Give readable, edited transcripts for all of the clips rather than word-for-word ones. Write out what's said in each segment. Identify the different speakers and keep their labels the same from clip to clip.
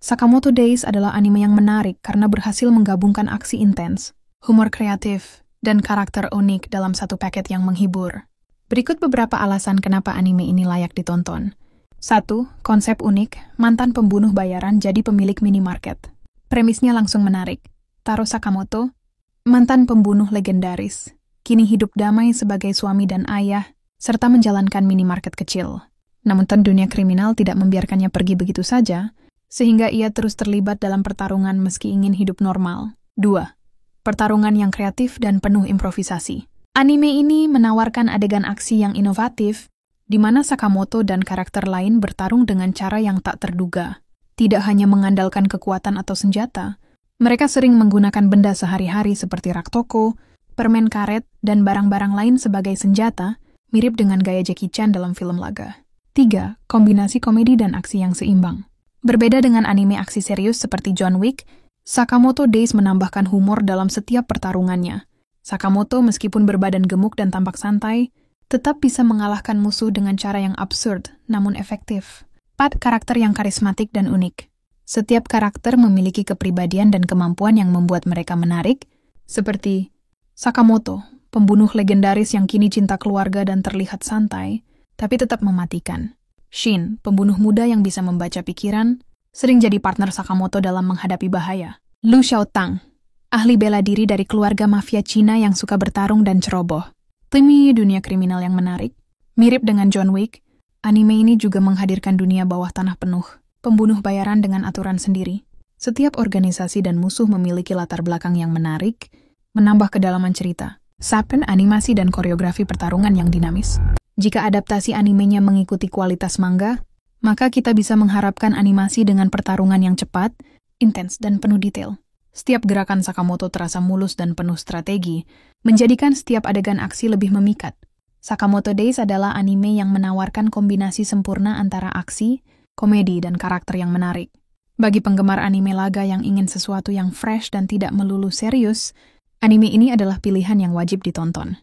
Speaker 1: Sakamoto Days adalah anime yang menarik karena berhasil menggabungkan aksi intens, humor kreatif, dan karakter unik dalam satu paket yang menghibur. Berikut beberapa alasan kenapa anime ini layak ditonton. 1. Konsep unik, mantan pembunuh bayaran jadi pemilik minimarket. Premisnya langsung menarik. Taro Sakamoto, mantan pembunuh legendaris, kini hidup damai sebagai suami dan ayah, serta menjalankan minimarket kecil. Namun dunia kriminal tidak membiarkannya pergi begitu saja, sehingga ia terus terlibat dalam pertarungan meski ingin hidup normal. 2. Pertarungan yang kreatif dan penuh improvisasi. Anime ini menawarkan adegan aksi yang inovatif, di mana Sakamoto dan karakter lain bertarung dengan cara yang tak terduga. Tidak hanya mengandalkan kekuatan atau senjata, mereka sering menggunakan benda sehari-hari seperti rak toko, permen karet, dan barang-barang lain sebagai senjata, mirip dengan gaya Jackie Chan dalam film laga. 3. Kombinasi komedi dan aksi yang seimbang. Berbeda dengan anime aksi serius seperti John Wick, Sakamoto Days menambahkan humor dalam setiap pertarungannya. Sakamoto meskipun berbadan gemuk dan tampak santai, tetap bisa mengalahkan musuh dengan cara yang absurd namun efektif. 4. Karakter yang karismatik dan unik. Setiap karakter memiliki kepribadian dan kemampuan yang membuat mereka menarik, seperti Sakamoto, pembunuh legendaris yang kini cinta keluarga dan terlihat santai, tapi tetap mematikan. Shin, pembunuh muda yang bisa membaca pikiran, sering jadi partner Sakamoto dalam menghadapi bahaya. Lu Xiaotang, ahli bela diri dari keluarga mafia Cina yang suka bertarung dan ceroboh. Timmy dunia kriminal yang menarik. Mirip dengan John Wick, anime ini juga menghadirkan dunia bawah tanah penuh, pembunuh bayaran dengan aturan sendiri. Setiap organisasi dan musuh memiliki latar belakang yang menarik, menambah kedalaman cerita. Sapen animasi dan koreografi pertarungan yang dinamis. Jika adaptasi animenya mengikuti kualitas manga, maka kita bisa mengharapkan animasi dengan pertarungan yang cepat, intens, dan penuh detail. Setiap gerakan Sakamoto terasa mulus dan penuh strategi, menjadikan setiap adegan aksi lebih memikat. Sakamoto Days adalah anime yang menawarkan kombinasi sempurna antara aksi, komedi, dan karakter yang menarik. Bagi penggemar anime laga yang ingin sesuatu yang fresh dan tidak melulu serius, anime ini adalah pilihan yang wajib ditonton.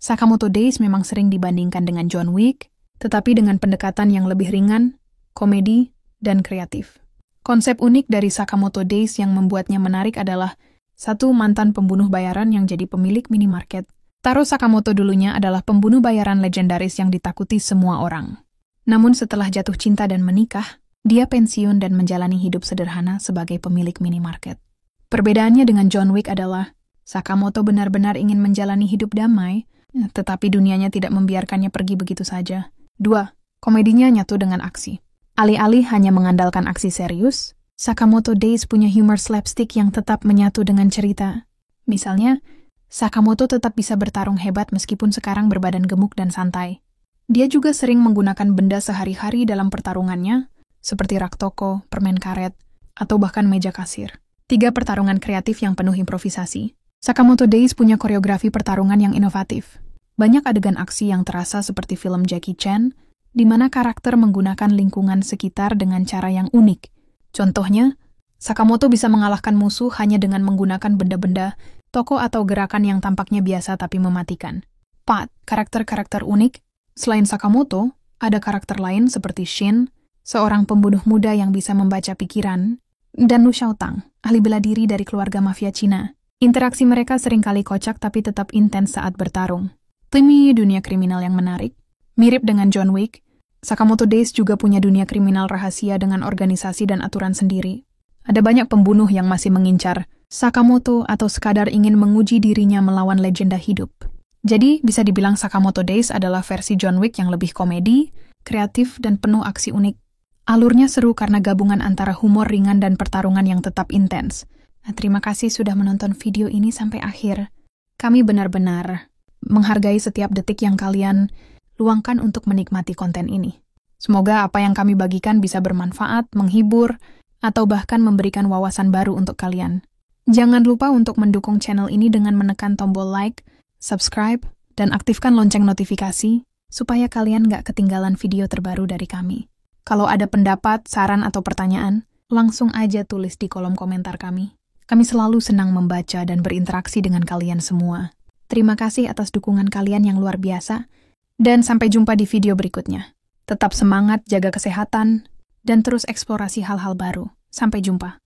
Speaker 1: Sakamoto Days memang sering dibandingkan dengan John Wick, tetapi dengan pendekatan yang lebih ringan, komedi, dan kreatif. Konsep unik dari Sakamoto Days yang membuatnya menarik adalah satu mantan pembunuh bayaran yang jadi pemilik minimarket. Taro Sakamoto dulunya adalah pembunuh bayaran legendaris yang ditakuti semua orang. Namun setelah jatuh cinta dan menikah, dia pensiun dan menjalani hidup sederhana sebagai pemilik minimarket. Perbedaannya dengan John Wick adalah Sakamoto benar-benar ingin menjalani hidup damai, tetapi dunianya tidak membiarkannya pergi begitu saja. 2. Komedinya nyatu dengan aksi. Alih-alih hanya mengandalkan aksi serius, Sakamoto Days punya humor slapstick yang tetap menyatu dengan cerita. Misalnya, Sakamoto tetap bisa bertarung hebat meskipun sekarang berbadan gemuk dan santai. Dia juga sering menggunakan benda sehari-hari dalam pertarungannya, seperti rak toko, permen karet, atau bahkan meja kasir. 3. Pertarungan kreatif yang penuh improvisasi. Sakamoto Days punya koreografi pertarungan yang inovatif. Banyak adegan aksi yang terasa seperti film Jackie Chan, di mana karakter menggunakan lingkungan sekitar dengan cara yang unik. Contohnya, Sakamoto bisa mengalahkan musuh hanya dengan menggunakan benda-benda, toko atau gerakan yang tampaknya biasa tapi mematikan. 4. Karakter-karakter unik. Selain Sakamoto, ada karakter lain seperti Shin, seorang pembunuh muda yang bisa membaca pikiran, dan Lu Xiaotang, ahli bela diri dari keluarga mafia Cina. Interaksi mereka seringkali kocak tapi tetap intens saat bertarung. Timmy dunia kriminal yang menarik. Mirip dengan John Wick, Sakamoto Days juga punya dunia kriminal rahasia dengan organisasi dan aturan sendiri. Ada banyak pembunuh yang masih mengincar Sakamoto atau sekadar ingin menguji dirinya melawan legenda hidup. Jadi, bisa dibilang Sakamoto Days adalah versi John Wick yang lebih komedi, kreatif, dan penuh aksi unik. Alurnya seru karena gabungan antara humor ringan dan pertarungan yang tetap intens. Terima kasih sudah menonton video ini sampai akhir. Kami benar-benar menghargai setiap detik yang kalian luangkan untuk menikmati konten ini. Semoga apa yang kami bagikan bisa bermanfaat, menghibur, atau bahkan memberikan wawasan baru untuk kalian. Jangan lupa untuk mendukung channel ini dengan menekan tombol like, subscribe, dan aktifkan lonceng notifikasi, supaya kalian nggak ketinggalan video terbaru dari kami. Kalau ada pendapat, saran, atau pertanyaan, langsung aja tulis di kolom komentar kami. Kami selalu senang membaca dan berinteraksi dengan kalian semua. Terima kasih atas dukungan kalian yang luar biasa, dan sampai jumpa di video berikutnya. Tetap semangat, jaga kesehatan, dan terus eksplorasi hal-hal baru. Sampai jumpa.